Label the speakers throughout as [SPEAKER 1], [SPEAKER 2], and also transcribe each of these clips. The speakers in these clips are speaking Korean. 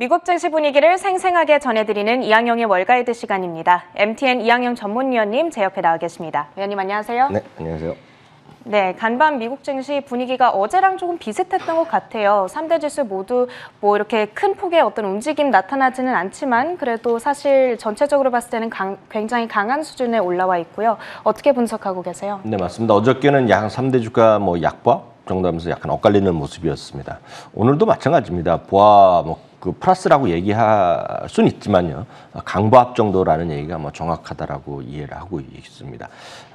[SPEAKER 1] 미국 증시 분위기를 생생하게 전해드리는 이항영의 월가이드 시간입니다. MTN 이항영 전문위원님 제 옆에 나와 계십니다. 위원님 안녕하세요.
[SPEAKER 2] 네, 안녕하세요.
[SPEAKER 1] 네, 간밤 미국 증시 분위기가 어제랑 조금 비슷했던 것 같아요. 3대 지수 모두 뭐 이렇게 큰 폭의 어떤 움직임 나타나지는 않지만 그래도 사실 전체적으로 봤을 때는 굉장히 강한 수준에 올라와 있고요. 어떻게 분석하고 계세요?
[SPEAKER 2] 네, 맞습니다. 어저께는 약 3대 주가 약보합 정도 하면서 약간 엇갈리는 모습이었습니다. 오늘도 마찬가지입니다. 보합 그 플러스라고 얘기할 수는 있지만요. 강보합 정도라는 얘기가 정확하다라고 이해를 하고 있습니다.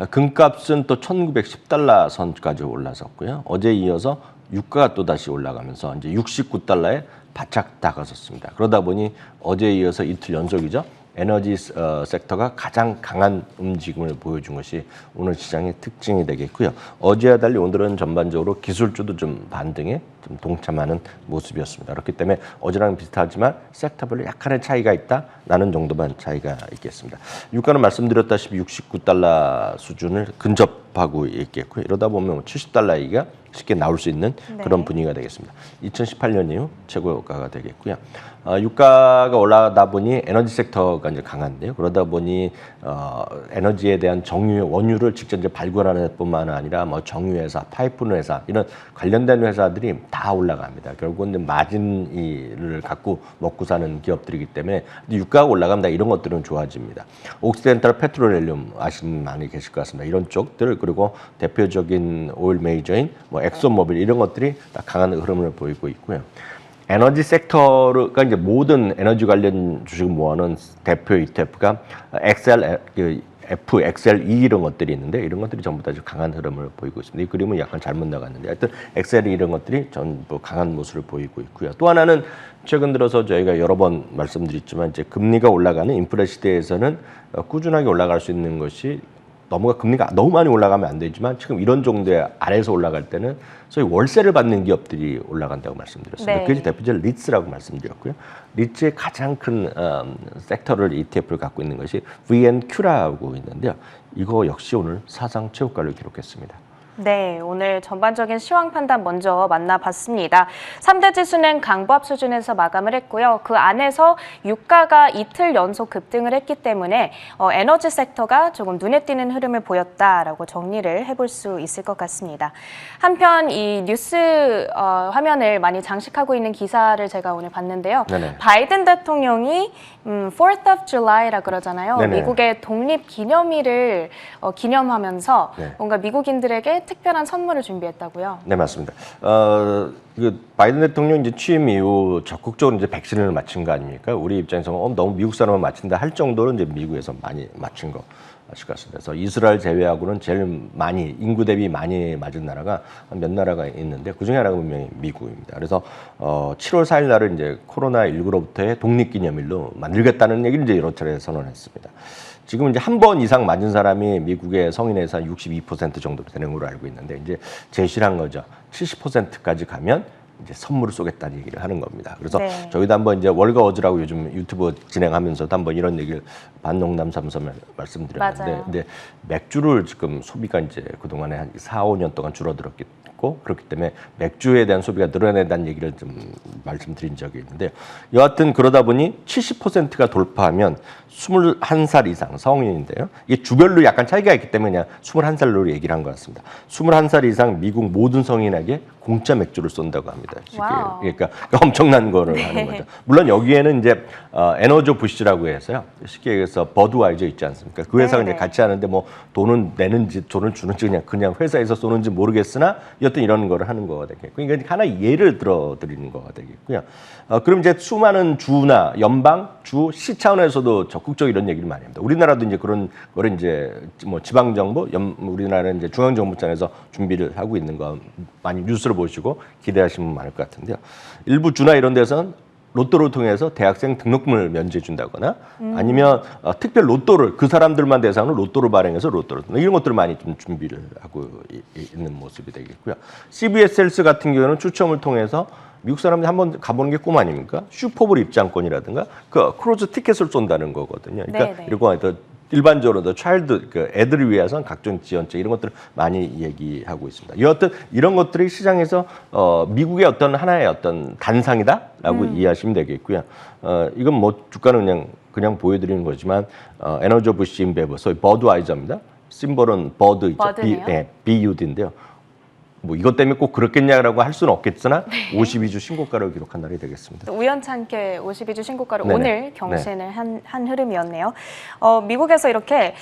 [SPEAKER 2] 금값은 또 1910달러 선까지 올라섰고요. 어제 이어서 유가가 또 다시 올라가면서 이제 69달러에 바짝 다가섰습니다. 그러다 보니 어제 이어서 이틀 연속이죠. 에너지 섹터가 가장 강한 움직임을 보여준 것이 오늘 시장의 특징이 되겠고요. 어제와 달리 오늘은 전반적으로 기술주도 좀 반등에 좀 동참하는 모습이었습니다. 그렇기 때문에 어제랑 비슷하지만 섹터별로 약간의 차이가 있다라는 정도만 차이가 있겠습니다. 유가는 말씀드렸다시피 69달러 수준을 근접하고 있겠고요. 이러다 보면 70달러 얘기가 쉽게 나올 수 있는 그런 분위기가 되겠습니다. 2018년 이후 최고가가 되겠고요. 유가가 올라가다 보니 에너지 섹터가 이제 강한데요. 그러다 보니 에너지에 대한 정유 원유를 직접 이제 발굴하는 뿐만 아니라 정유회사, 파이프는 회사 이런 관련된 회사들이 다 올라갑니다. 결국은 이제 마진을 갖고 먹고 사는 기업들이기 때문에 유가가 올라가면 이런 것들은 좋아집니다. 옥시덴탈 페트로렐륨 아시는 분 많이 계실 것 같습니다. 이런 쪽들 그리고 대표적인 오일 메이저인 엑소모빌 이런 것들이 다 강한 흐름을 보이고 있고요. 에너지 섹터가 이제 모든 에너지 관련 주식을 모아놓은 대표 ETF가 XLE 이런 것들이 있는데 이런 것들이 전부 다 강한 흐름을 보이고 있습니다. 이 그림은 약간 잘못 나갔는데 하여튼 XLE 이런 것들이 전부 강한 모습을 보이고 있고요. 또 하나는 최근 들어서 저희가 여러 번 말씀드렸지만 이제 금리가 올라가는 인플레 시대에서는 꾸준하게 올라갈 수 있는 것이 금리가 너무 많이 올라가면 안 되지만 지금 이런 정도의 아래에서 올라갈 때는 소위 월세를 받는 기업들이 올라간다고 말씀드렸습니다.
[SPEAKER 1] 네.
[SPEAKER 2] 그것이 대표적으로 리츠라고 말씀드렸고요. 리츠의 가장 큰 섹터를 ETF를 갖고 있는 것이 VNQ라고 있는데요. 이거 역시 오늘 사상 최고가를 기록했습니다.
[SPEAKER 1] 네, 오늘 전반적인 시황 판단 먼저 만나봤습니다. 3대 지수는 강보합 수준에서 마감을 했고요. 그 안에서 유가가 이틀 연속 급등을 했기 때문에 에너지 섹터가 조금 눈에 띄는 흐름을 보였다라고 정리를 해볼 수 있을 것 같습니다. 한편 이 뉴스 화면을 많이 장식하고 있는 기사를 제가 오늘 봤는데요.
[SPEAKER 2] 네네.
[SPEAKER 1] 바이든 대통령이 4th of July라 그러잖아요.
[SPEAKER 2] 네네.
[SPEAKER 1] 미국의 독립 기념일을 기념하면서
[SPEAKER 2] 네.
[SPEAKER 1] 뭔가 미국인들에게 특별한 선물을 준비했다고요?
[SPEAKER 2] 네, 맞습니다. 바이든 대통령 이제 취임 이후 적극적으로 이제 백신을 맞춘 거 아닙니까? 우리 입장에서 너무 미국 사람을 맞춘다 할 정도로 이제 미국에서 많이 맞춘 거 아실 것 같습니다. 그래서 이스라엘 제외하고는 제일 많이 인구 대비 많이 맞은 나라가 몇 나라가 있는데 그 중에 하나가 분명히 미국입니다. 그래서 7월 4일 날을 이제 코로나19로부터의 독립기념일로 만들겠다는 얘기를 이제 여러 차례 선언했습니다. 지금 이제 한 번 이상 맞은 사람이 미국의 성인에서 한 62% 정도 되는 걸로 알고 있는데 이제 제시를 한 거죠. 70%까지 가면 이제 선물을 쏘겠다는 얘기를 하는 겁니다. 그래서
[SPEAKER 1] 네.
[SPEAKER 2] 저희도 한번 이제 월가어즈라고 요즘 유튜브 진행하면서도 한번 이런 얘기를 반농담 삼아서 말씀드렸는데,
[SPEAKER 1] 맞아요.
[SPEAKER 2] 근데 맥주를 지금 소비가 이제 그동안에 한 4, 5년 동안 줄어들었기 그렇기 때문에 맥주에 대한 소비가 늘어난다는 얘기를 좀 말씀드린 적이 있는데 여하튼 그러다 보니 70%가 돌파하면 21살 이상 성인인데요. 이게 주별로 약간 차이가 있기 때문에 그냥 21살로 얘기를 한 것 같습니다. 21살 이상 미국 모든 성인에게 공짜 맥주를 쏜다고 합니다. 그러니까 엄청난 거를 하는 거죠. 물론 여기에는 이제 에너조 부시라고 해서요. 쉽게 얘기해서 버드와이저 있지 않습니까? 그 회사가 이제 같이 하는데 돈은 내는지 돈을 주는지 그냥 회사에서 쏘는지 모르겠으나 여튼 이런 거를 하는 거가 되겠고 이게 하나 예를 들어 드리는 거가 되겠고요. 그럼 이제 수많은 주나 연방, 주, 시 차원에서도 적극적으로 이런 얘기를 많이 합니다. 우리나라도 이제 그런 거를 이제 지방 정부, 우리나라는 이제 중앙 정부장에서 준비를 하고 있는 거 많이 뉴스를 보시고 기대하시면 많을 것 같은데요. 일부 주나 이런 데서는 로또를 통해서 대학생 등록금을 면제해 준다거나 아니면 특별 로또를 그 사람들만 대상으로 로또를 발행해서 로또를 이런 것들을 많이 좀 준비를 하고 있는 모습이 되겠고요. CBS 헬스 같은 경우는 추첨을 통해서 미국 사람들이 한번 가보는 게 꿈 아닙니까? 슈퍼볼 입장권이라든가 그 크루즈 티켓을 쏜다는 거거든요. 그러니까 이런 거 일반적으로도 차일드 그 애들을 위해서는 각종 지원책 이런 것들을 많이 얘기하고 있습니다. 여하튼 이런 것들이 시장에서 미국의 어떤 하나의 어떤 단상이다라고 이해하시면 되겠고요. 이건 뭐 주가는 그냥 보여드리는 거지만 에너지 오브 신베버 소위 버드와이저입니다. 심볼은 버드 있죠. BUD인데요. 뭐 이것 때문에 꼭 그렇겠냐라고 할 수는 없겠으나 52주 신고가를 기록한 날이 되겠습니다.
[SPEAKER 1] 우연찮게 52주 신고가를
[SPEAKER 2] 네네.
[SPEAKER 1] 오늘 경신을 한 흐름이었네요. 미국에서 이렇게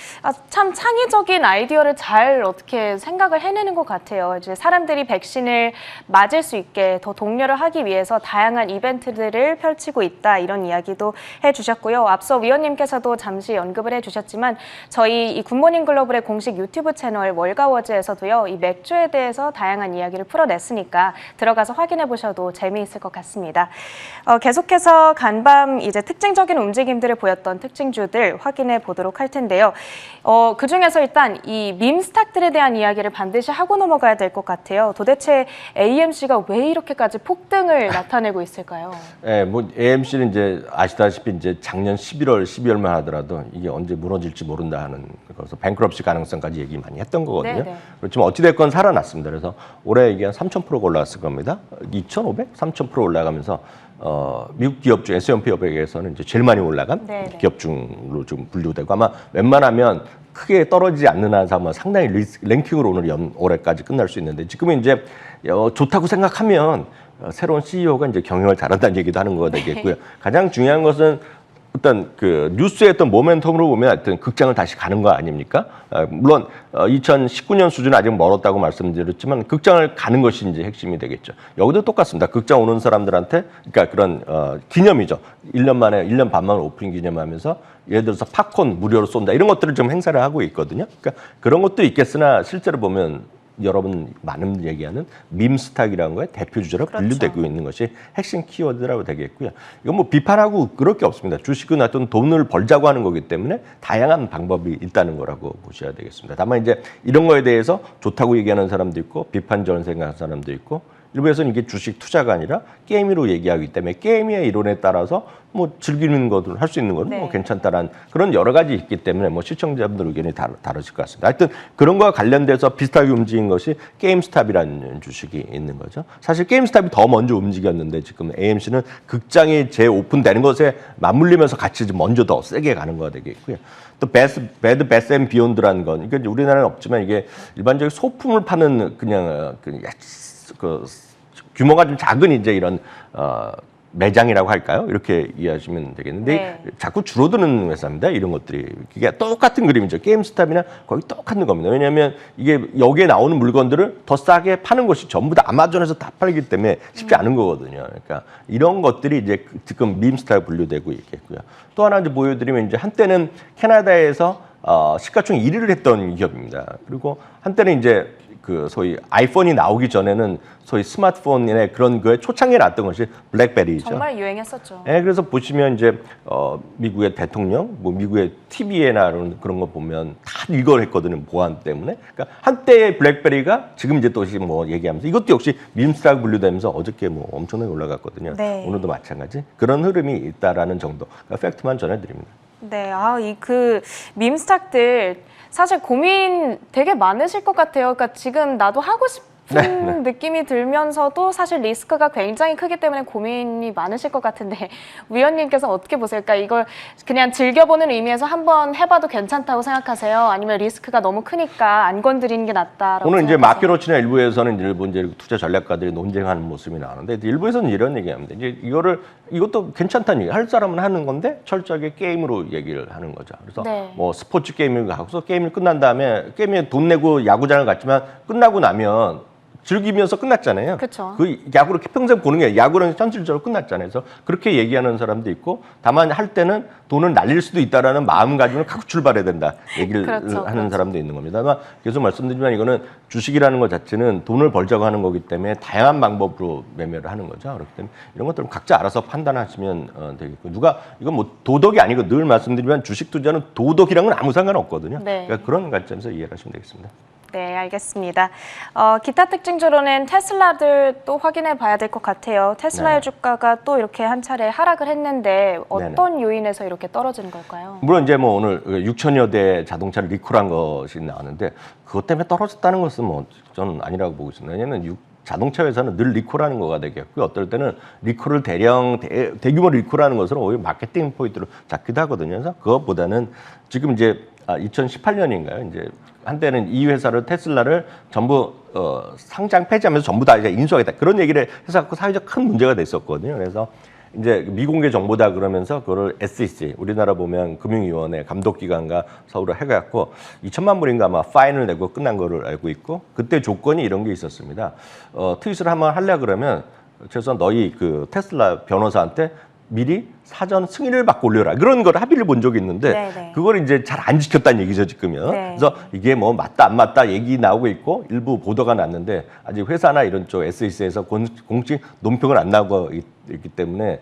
[SPEAKER 1] 참 창의적인 아이디어를 잘 어떻게 생각을 해내는 것 같아요. 이제 사람들이 백신을 맞을 수 있게 더 독려를 하기 위해서 다양한 이벤트들을 펼치고 있다 이런 이야기도 해주셨고요. 앞서 위원님께서도 잠시 언급을 해주셨지만 저희 이 굿모닝 글로벌의 공식 유튜브 채널 월가워즈에서도요. 이 맥주에 대해서 다양한 이야기를 풀어냈으니까 들어가서 확인해 보셔도 재미있을 것 같습니다. 계속해서 간밤 이제 특징적인 움직임들을 보였던 특징주들 확인해 보도록 할 텐데요. 그 중에서 일단 이 밈 스탁들에 대한 이야기를 반드시 하고 넘어가야 될 것 같아요. 도대체 AMC가 왜 이렇게까지 폭등을 나타내고 있을까요?
[SPEAKER 2] 네, 뭐 AMC는 이제 아시다시피 이제 작년 11월, 12월만 하더라도 이게 언제 무너질지 모른다 하는 그래서 뱅크럽시 가능성까지 얘기 많이 했던 거거든요.
[SPEAKER 1] 네네.
[SPEAKER 2] 그렇지만 어찌됐건 살아났습니다. 그래서 올해 이게 한 3,000%가 올라갔을 겁니다. 2,500, 3,000% 올라가면서 미국 기업 중 S&P 500에서는 이제 제일 많이 올라간
[SPEAKER 1] 네네.
[SPEAKER 2] 기업 중으로 좀 분류되고 아마 웬만하면 크게 떨어지지 않는 한 아마 상당히 랭킹으로 오늘 올해까지 끝날 수 있는데 지금은 이제 좋다고 생각하면 새로운 CEO가 이제 경영을 잘한다는 얘기도 하는 거가 되겠고요. 가장 중요한 것은 어떤 그 뉴스의 어떤 모멘텀으로 보면 하여튼 극장을 다시 가는 거 아닙니까? 물론 2019년 수준은 아직 멀었다고 말씀드렸지만 극장을 가는 것이 이제 핵심이 되겠죠. 여기도 똑같습니다. 극장 오는 사람들한테 그러니까 그런 기념이죠. 1년 만에 1년 반 만에 오픈 기념하면서 예를 들어서 팝콘 무료로 쏜다 이런 것들을 좀 행사를 하고 있거든요. 그러니까 그런 것도 있겠으나 실제로 보면 여러분 많은 얘기하는 밈스탁이라는 거에 대표 주자로
[SPEAKER 1] 그렇죠.
[SPEAKER 2] 분류되고 있는 것이 핵심 키워드라고 되겠고요. 이건 뭐 비판하고 그럴 게 없습니다. 주식은 어떤 돈을 벌자고 하는 거기 때문에 다양한 방법이 있다는 거라고 보셔야 되겠습니다. 다만 이제 이런 거에 대해서 좋다고 얘기하는 사람도 있고 비판적인 생각하는 사람도 있고 일부에서는 이게 주식 투자가 아니라 게임으로 얘기하기 때문에 게임의 이론에 따라서 뭐 즐기는 것들 할 수 있는 건 뭐
[SPEAKER 1] 네.
[SPEAKER 2] 괜찮다라는 그런 여러 가지 있기 때문에 뭐 시청자분들 의견이 다르실 것 같습니다. 하여튼 그런 거와 관련돼서 비슷하게 움직인 것이 게임스탑이라는 주식이 있는 거죠. 사실 게임스탑이 더 먼저 움직였는데 지금 AMC는 극장이 재오픈되는 것에 맞물리면서 같이 먼저 더 세게 가는 거가 되겠고요. 또 배드 베스 앤 비욘드라는 건 그러니까 우리나라는 없지만 이게 일반적인 소품을 파는 그냥 규모가 좀 작은 이제 이런 매장이라고 할까요? 이렇게 이해하시면 되겠는데
[SPEAKER 1] 네.
[SPEAKER 2] 자꾸 줄어드는 회사입니다. 이런 것들이 이게 똑같은 그림이죠. 게임스탑이나 거의 똑같은 겁니다. 왜냐하면 이게 여기에 나오는 물건들을 더 싸게 파는 것이 전부 다 아마존에서 다 팔기 때문에 쉽지 않은 거거든요. 그러니까 이런 것들이 이제 지금 밈스타에 분류되고 있겠고요. 또 하나 이제 보여드리면 이제 한때는 캐나다에서 시가총 1위를 했던 기업입니다. 그리고 한때는 이제 그 소위 아이폰이 나오기 전에는 소위 스마트폰의 그런 거에 초창기에 났던 것이 블랙베리죠.
[SPEAKER 1] 정말 유행했었죠.
[SPEAKER 2] 네, 그래서 보시면 이제 미국의 대통령, 뭐 미국의 TV에나 그런 거 보면 다 이걸 했거든요. 보안 때문에. 그러니까 한때의 블랙베리가 지금 이제 또 뭐 얘기하면서 이것도 역시 밈스라고 분류되면서 어저께 뭐 엄청나게 올라갔거든요.
[SPEAKER 1] 네.
[SPEAKER 2] 오늘도 마찬가지. 그런 흐름이 있다라는 정도. 그러니까 팩트만 전해드립니다.
[SPEAKER 1] 네, 이 밈스탁들 사실 고민 되게 많으실 것 같아요. 그러니까 지금 나도 하고 싶은 느낌이 들면서도 사실 리스크가 굉장히 크기 때문에 고민이 많으실 것 같은데 위원님께서 어떻게 보세요? 그러니까 이걸 그냥 즐겨보는 의미에서 한번 해봐도 괜찮다고 생각하세요? 아니면 리스크가 너무 크니까 안 건드리는 게 낫다라고
[SPEAKER 2] 오늘 이제
[SPEAKER 1] 생각하세요?
[SPEAKER 2] 마켓워치나 일부에서는 일부 이제 투자 전략가들이 논쟁하는 모습이 나오는데 일부에서는 이런 얘기합니다. 이제 이것도 괜찮다는 얘기. 할 사람은 하는 건데 철저하게 게임으로 얘기를 하는 거죠. 그래서
[SPEAKER 1] 네.
[SPEAKER 2] 뭐 스포츠 게임을 하고서 게임이 끝난 다음에 게임에 돈 내고 야구장을 갔지만 끝나고 나면 즐기면서 끝났잖아요.
[SPEAKER 1] 그쵸.
[SPEAKER 2] 그 야구를 평생 보는 게 야구는 현실적으로 끝났잖아요. 그래서 그렇게 얘기하는 사람도 있고 다만 할 때는 돈을 날릴 수도 있다라는 마음가짐을 갖고 출발해야 된다 얘기를
[SPEAKER 1] 그렇죠,
[SPEAKER 2] 하는 사람도 있는 겁니다. 아마 계속 말씀드리지만 이거는 주식이라는 것 자체는 돈을 벌자고 하는 거기 때문에 다양한 방법으로 매매를 하는 거죠. 그렇기 때문에 이런 것들은 각자 알아서 판단하시면 되겠고 이건 뭐 도덕이 아니고 늘 말씀드리지만 주식 투자는 도덕이랑은 아무 상관 없거든요.
[SPEAKER 1] 네.
[SPEAKER 2] 그러니까 그런 관점에서 이해를 하시면 되겠습니다.
[SPEAKER 1] 네, 알겠습니다. 기타 특징주로는 테슬라들 또 확인해 봐야 될 것 같아요. 테슬라의
[SPEAKER 2] 네.
[SPEAKER 1] 주가가 또 이렇게 한 차례 하락을 했는데 어떤 요인에서 이렇게 떨어지는 걸까요?
[SPEAKER 2] 물론 이제 뭐 오늘 6천여 대 자동차를 리콜한 것이 나왔는데 그것 때문에 떨어졌다는 것은 뭐 저는 아니라고 보고 있습니다. 왜냐하면 자동차 회사는 늘 리콜하는 거가 되겠고요. 어떨 때는 리콜을 대규모 리콜하는 것으로 오히려 마케팅 포인트로 잡기도 하거든요. 그래서 그것보다는 지금 이제 2018년인가요? 이제 한때는 이 회사를 테슬라를 전부 상장 폐지하면서 전부 다 이제 인수하겠다 그런 얘기를 해서 갖고 사회적 큰 문제가 됐었거든요. 그래서 이제 미공개 정보다 그러면서 그거를 SEC 우리나라 보면 금융위원회 감독기관과 서로 해갖고 2천만 불인가 아마 파인을 내고 끝난 거를 알고 있고 그때 조건이 이런 게 있었습니다. 트윗을 한번 하려 그러면 최소한 너희 그 테슬라 변호사한테 미리 사전 승인을 받고 올려라 그런 걸 합의를 본 적이 있는데
[SPEAKER 1] 네네.
[SPEAKER 2] 그걸 이제 잘 안 지켰다는 얘기죠 지금요.
[SPEAKER 1] 네.
[SPEAKER 2] 그래서 이게 뭐 맞다 안 맞다 얘기 나오고 있고 일부 보도가 났는데 아직 회사나 이런 쪽 SEC에서 공식 논평을 안 나오고 있기 때문에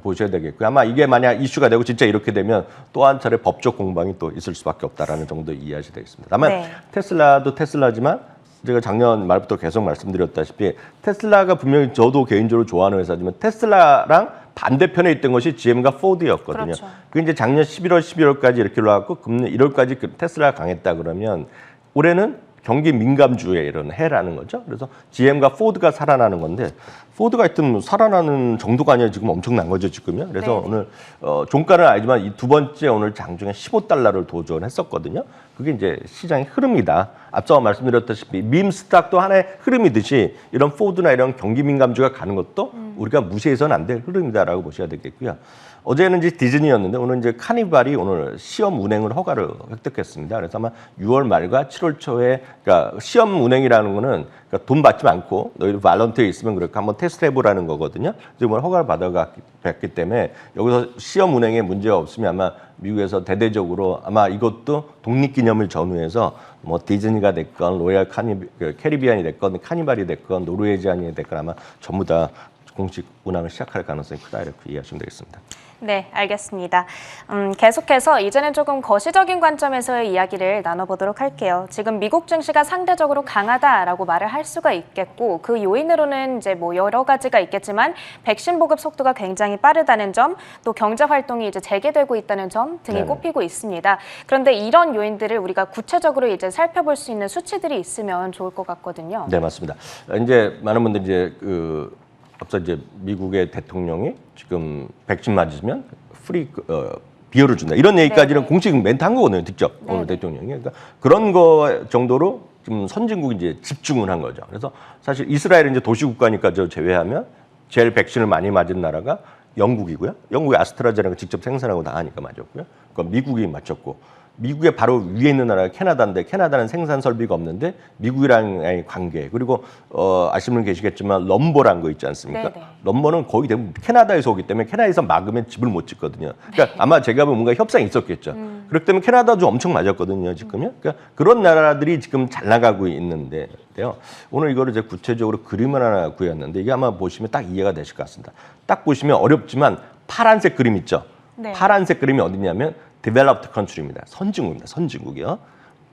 [SPEAKER 2] 보셔야 되겠고요. 아마 이게 만약 이슈가 되고 진짜 이렇게 되면 또 한 차례 법적 공방이 또 있을 수밖에 없다라는 정도 이해하셔야 되겠습니다. 다만
[SPEAKER 1] 네.
[SPEAKER 2] 테슬라도 테슬라지만 제가 작년 말부터 계속 말씀드렸다시피 테슬라가 분명히 저도 개인적으로 좋아하는 회사지만 테슬라랑 반대편에 있던 것이 GM과 포드였거든요.
[SPEAKER 1] 그렇죠.
[SPEAKER 2] 그게 이제 작년 11월, 12월까지 이렇게 올라왔고 금년 1월까지 테슬라가 강했다 그러면 올해는 경기 민감주의 이런 해라는 거죠. 그래서 GM과 포드가 살아나는 건데 포드가 하여튼 살아나는 정도가 아니라 지금 엄청난 거죠 지금요. 그래서
[SPEAKER 1] 네.
[SPEAKER 2] 오늘 종가는 알지만 이 두 번째 오늘 장중에 15달러를 도전했었거든요. 그게 이제 시장의 흐름이다. 앞서 말씀드렸다시피 밈 스탁도 하나의 흐름이듯이 이런 포드나 이런 경기 민감주가 가는 것도 우리가 무시해서는 안 될 흐름이다라고 보셔야 되겠고요. 어제는 이제 디즈니였는데 오늘 이제 카니발이 오늘 시험 운행을 허가를 획득했습니다. 그래서 아마 6월 말과 7월 초에 그러니까 시험 운행이라는 거는 그러니까 돈 받지 않고 너희들 발런티에 있으면 그렇게 한번 테스트 해보라는 거거든요. 지금 허가를 받아갔기 때문에 여기서 시험 운행에 문제가 없으면 아마 미국에서 대대적으로 아마 이것도 독립기념일 전후해서 뭐 디즈니가 됐건 로얄 캐리비안이 됐건 카니발이 됐건 노르웨지안이 됐건 아마 전부 다 공식 운항을 시작할 가능성이 크다 이렇게 이해하시면 되겠습니다.
[SPEAKER 1] 네, 알겠습니다. 계속해서 이제는 조금 거시적인 관점에서의 이야기를 나눠보도록 할게요. 지금 미국 증시가 상대적으로 강하다라고 말을 할 수가 있겠고 그 요인으로는 이제 뭐 여러 가지가 있겠지만 백신 보급 속도가 굉장히 빠르다는 점, 또 경제 활동이 이제 재개되고 있다는 점 등이
[SPEAKER 2] 네네.
[SPEAKER 1] 꼽히고 있습니다. 그런데 이런 요인들을 우리가 구체적으로 이제 살펴볼 수 있는 수치들이 있으면 좋을 것 같거든요.
[SPEAKER 2] 네, 맞습니다. 이제 많은 분들이 이제 앞서 이제 미국의 대통령이 지금 백신 맞으면 프리 비어를 준다 이런 얘기까지는
[SPEAKER 1] 네네.
[SPEAKER 2] 공식 멘트 한 거거든요, 직접 오늘 대통령이. 그러니까 그런 거 정도로 지금 선진국이 이제 집중을 한 거죠. 그래서 사실 이스라엘은 이제 도시국가니까 저 제외하면 제일 백신을 많이 맞은 나라가 영국이고요. 영국이 아스트라제네카 직접 생산하고 다 하니까 맞았고요. 그러니까 미국이 맞췄고. 미국의 바로 위에 있는 나라가 캐나다인데 캐나다는 생산 설비가 없는데 미국이랑의 관계 그리고 아시는 분 계시겠지만 럼버란 거 있지 않습니까?
[SPEAKER 1] 네네.
[SPEAKER 2] 럼버는 거의 대부분 캐나다에서 오기 때문에 캐나다에서 막으면 집을 못 짓거든요. 그러니까 아마 제가 보면 뭔가 협상이 있었겠죠. 그렇기 때문에 캐나다도 엄청 맞았거든요, 지금요. 그러니까 그런 나라들이 지금 잘 나가고 있는데요. 오늘 이거를 이제 구체적으로 그림을 하나 구했는데 이게 아마 보시면 딱 이해가 되실 것 같습니다. 딱 보시면 어렵지만 파란색 그림 있죠.
[SPEAKER 1] 네.
[SPEAKER 2] 파란색 그림이 어디냐면 developed country입니다. 선진국입니다. 선진국이요.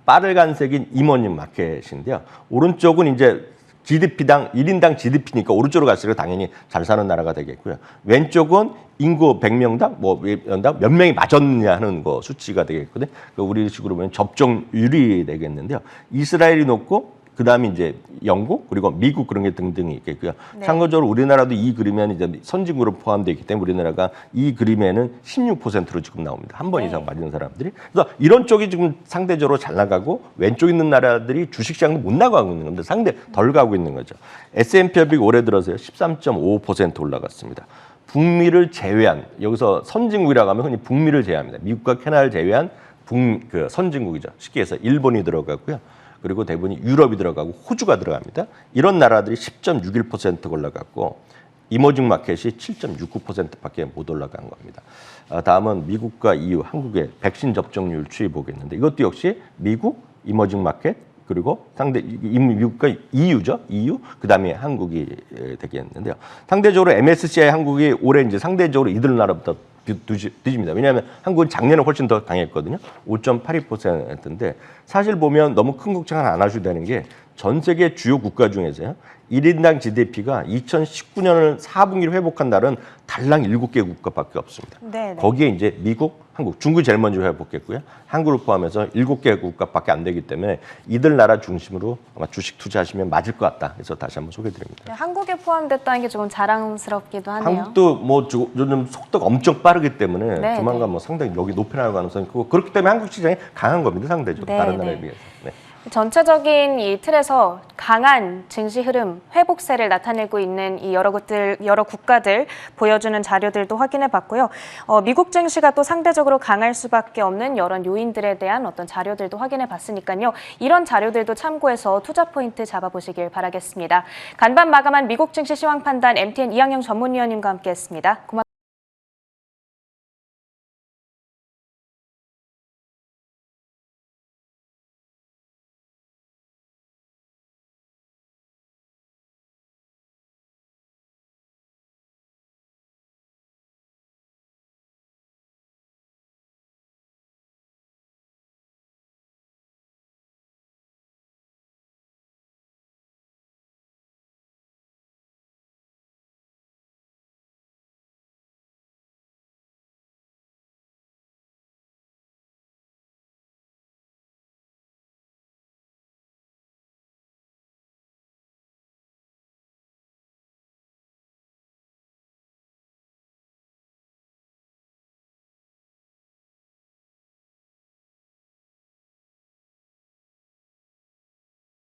[SPEAKER 2] 빨간색인 이머닝 마켓인데요. 오른쪽은 이제 GDP당 1인당 GDP니까 오른쪽으로 갈수록 당연히 잘 사는 나라가 되겠고요. 왼쪽은 인구 100명당 몇 명이 맞았느냐 하는 거 수치가 되겠거든요. 우리 식으로 보면 접종률이 되겠는데요. 이스라엘이 높고 그다음에 이제 영국 그리고 미국 그런 게 등등이 있겠고요.
[SPEAKER 1] 네.
[SPEAKER 2] 참고적으로 우리나라도 이 그림에는 이제 선진국으로 포함되어 있기 때문에 우리나라가 이 그림에는 16%로 지금 나옵니다. 한 번
[SPEAKER 1] 네.
[SPEAKER 2] 이상 맞은 사람들이. 그래서 이런 쪽이 지금 상대적으로 잘 나가고 왼쪽 있는 나라들이 주식시장도 못 나가고 있는 건데 상대 덜 가고 있는 거죠. S&P 500 올해 들어서요 13.5% 올라갔습니다. 북미를 제외한 여기서 선진국이라고 하면 흔히 북미를 제외합니다. 미국과 캐나다를 제외한 선진국이죠. 쉽게 해서 일본이 들어가고요. 그리고 대부분이 유럽이 들어가고 호주가 들어갑니다. 이런 나라들이 10.61% 올라갔고 이머징 마켓이 7.69%밖에 못 올라간 겁니다. 다음은 미국과 EU, 한국의 백신 접종률 추이 보겠는데 이것도 역시 미국, 이머징 마켓 그리고 미국과 EU죠. EU 그다음에 한국이 되겠는데요. 상대적으로 MSCI 한국이 올해 이제 상대적으로 이들 나라보다 뒤집니다. 왜냐하면 한국은 작년에 훨씬 더 당했거든요. 5.82%인데 사실 보면 너무 큰 걱정은 안 하셔도 되는 게 전 세계 주요 국가 중에서요. 1인당 GDP가 2019년을 4분기를 회복한 날은 달랑 7개 국가밖에 없습니다.
[SPEAKER 1] 네네.
[SPEAKER 2] 거기에 이제 미국, 한국, 중국이 제일 먼저 회복했고요. 한국을 포함해서 7개 국가밖에 안 되기 때문에 이들 나라 중심으로 아마 주식 투자하시면 맞을 것 같다. 그래서 다시 한번 소개드립니다.
[SPEAKER 1] 네, 한국에 포함됐다는 게 조금 자랑스럽기도 하네요.
[SPEAKER 2] 한국도 뭐 요즘 속도가 엄청 빠르기 때문에
[SPEAKER 1] 네,
[SPEAKER 2] 조만간
[SPEAKER 1] 네.
[SPEAKER 2] 뭐 상당히 여기 높이 나갈 가능성이 크고 그렇기 때문에 한국 시장이 강한 겁니다. 상대적으로
[SPEAKER 1] 네,
[SPEAKER 2] 다른 나라에
[SPEAKER 1] 네.
[SPEAKER 2] 비해서. 네.
[SPEAKER 1] 전체적인 이 틀에서 강한 증시 흐름, 회복세를 나타내고 있는 이 여러 국가들 보여주는 자료들도 확인해 봤고요. 미국 증시가 또 상대적으로 강할 수밖에 없는 여러 요인들에 대한 어떤 자료들도 확인해 봤으니까요. 이런 자료들도 참고해서 투자 포인트 잡아보시길 바라겠습니다. 간밤 마감한 미국 증시 시황 판단 MTN 이항영 전문위원님과 함께했습니다. 고맙습니다.